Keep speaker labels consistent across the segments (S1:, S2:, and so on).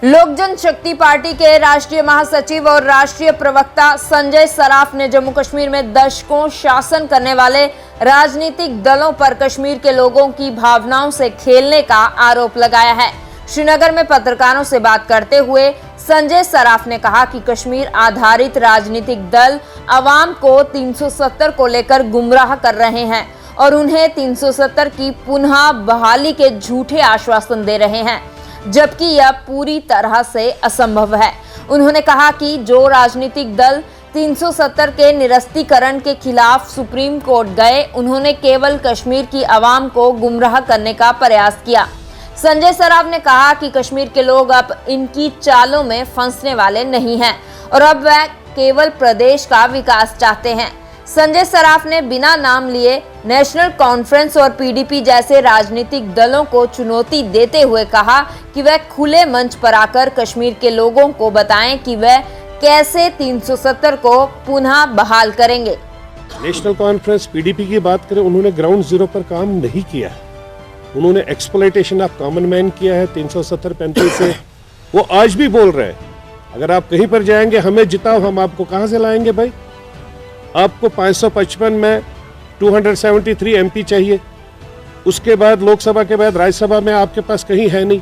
S1: लोक जनशक्ति पार्टी के राष्ट्रीय महासचिव और राष्ट्रीय प्रवक्ता संजय सराफ ने जम्मू कश्मीर में दशकों शासन करने वाले राजनीतिक दलों पर कश्मीर के लोगों की भावनाओं से खेलने का आरोप लगाया है। श्रीनगर में पत्रकारों से बात करते हुए संजय सराफ ने कहा कि कश्मीर आधारित राजनीतिक दल अवाम को 370 को लेकर गुमराह कर रहे हैं और उन्हें 370 की पुनः बहाली के झूठे आश्वासन दे रहे हैं, जबकि यह पूरी तरह से असंभव है। उन्होंने कहा कि जो राजनीतिक दल 370 के निरस्तीकरण के खिलाफ सुप्रीम कोर्ट गए, उन्होंने केवल कश्मीर की आवाम को गुमराह करने का प्रयास किया। संजय सराफ ने कहा कि कश्मीर के लोग अब इनकी चालों में फंसने वाले नहीं हैं और अब वह केवल प्रदेश का विकास चाहते हैं। संजय सराफ ने बिना नाम लिए नेशनल कॉन्फ्रेंस और पीडीपी जैसे राजनीतिक दलों को चुनौती देते हुए कहा कि वह खुले मंच पर आकर कश्मीर के लोगों को बताएं कि वह कैसे 370 को पुनः बहाल करेंगे।
S2: नेशनल कॉन्फ्रेंस पीडीपी की बात करें, उन्होंने ग्राउंड जीरो पर काम नहीं किया है। उन्होंने एक्सप्लॉयटेशन ऑफ कॉमन मैन किया है 370-35 से। वो आज भी बोल रहे हैं अगर आप कहीं पर जाएंगे हमें जिताओ, हम आपको कहां से लाएंगे भाई? आपको 555 में 273 एमपी चाहिए, उसके बाद लोकसभा के बाद राज्यसभा में आपके पास कहीं है नहीं,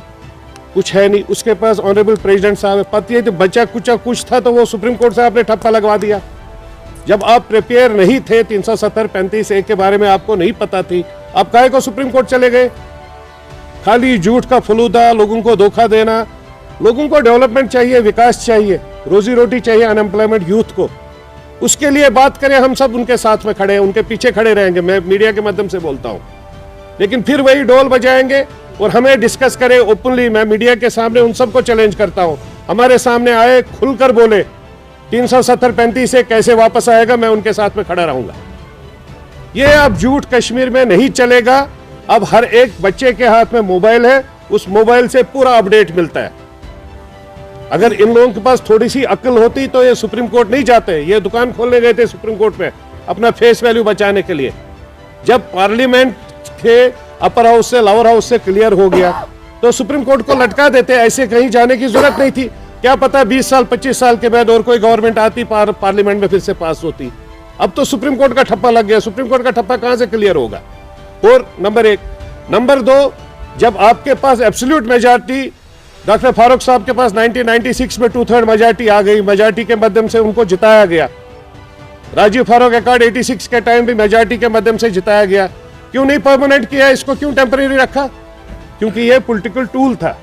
S2: कुछ है नहीं। उसके पास ऑनरेबल प्रेसिडेंट साहब पति है, तो बचा कुछ था तो वो सुप्रीम कोर्ट से आपने ठप्पा लगवा दिया। जब आप प्रिपेयर नहीं थे 370-35 के बारे में आपको नहीं पता थी, आप काहे को सुप्रीम कोर्ट चले गए? खाली झूठ का फलूदा, लोगों को धोखा देना। लोगों को डेवलपमेंट चाहिए, विकास चाहिए, रोजी रोटी चाहिए, अनएम्प्लॉयमेंट यूथ को, उसके लिए बात करें। हम सब उनके साथ में खड़े हैं, उनके पीछे खड़े रहेंगे, मैं मीडिया के माध्यम से बोलता हूं। लेकिन फिर वही ढोल बजाएंगे और हमें डिस्कस करें ओपनली। मैं मीडिया के सामने उन सबको चैलेंज करता हूं, हमारे सामने आए, खुलकर बोले 370-35 से कैसे वापस आएगा, मैं उनके साथ में खड़ा रहूंगा। ये अब झूठ कश्मीर में नहीं चलेगा। अब हर एक बच्चे के हाथ में मोबाइल है, उस मोबाइल से पूरा अपडेट मिलता है। अगर इन लोगों के पास थोड़ी सी अक्ल होती तो ये सुप्रीम कोर्ट नहीं जाते। ये दुकान खोलने गए थे सुप्रीम कोर्ट में अपना फेस वैल्यू बचाने के लिए। जब पार्लियामेंट के अपर हाउस से लोअर हाउस से क्लियर हो गया तो सुप्रीम कोर्ट को लटका देते, ऐसे कहीं जाने की जरूरत नहीं थी। क्या पता 20 साल 25 साल के बाद और कोई गवर्नमेंट आती, पार्लियामेंट में फिर से पास होती। अब तो सुप्रीम कोर्ट का ठप्पा लग गया। सुप्रीम कोर्ट का ठप्पा कहां से क्लियर होगा? और नंबर 1। नंबर 2, जब आपके पास एब्सोल्यूट मेजॉरिटी, डॉक्टर फारूक साहब के पास 1996 में 2/3 मेजॉरिटी आ गई, मेजॉरिटी के माध्यम से उनको जिताया गया। राजीव फारूक अकॉर्ड 86 के टाइम भी मेजॉरिटी के माध्यम से जिताया गया। क्यों नहीं परमानेंट किया? इसको क्यों टेम्परेरी रखा? क्योंकि यह पॉलिटिकल टूल था।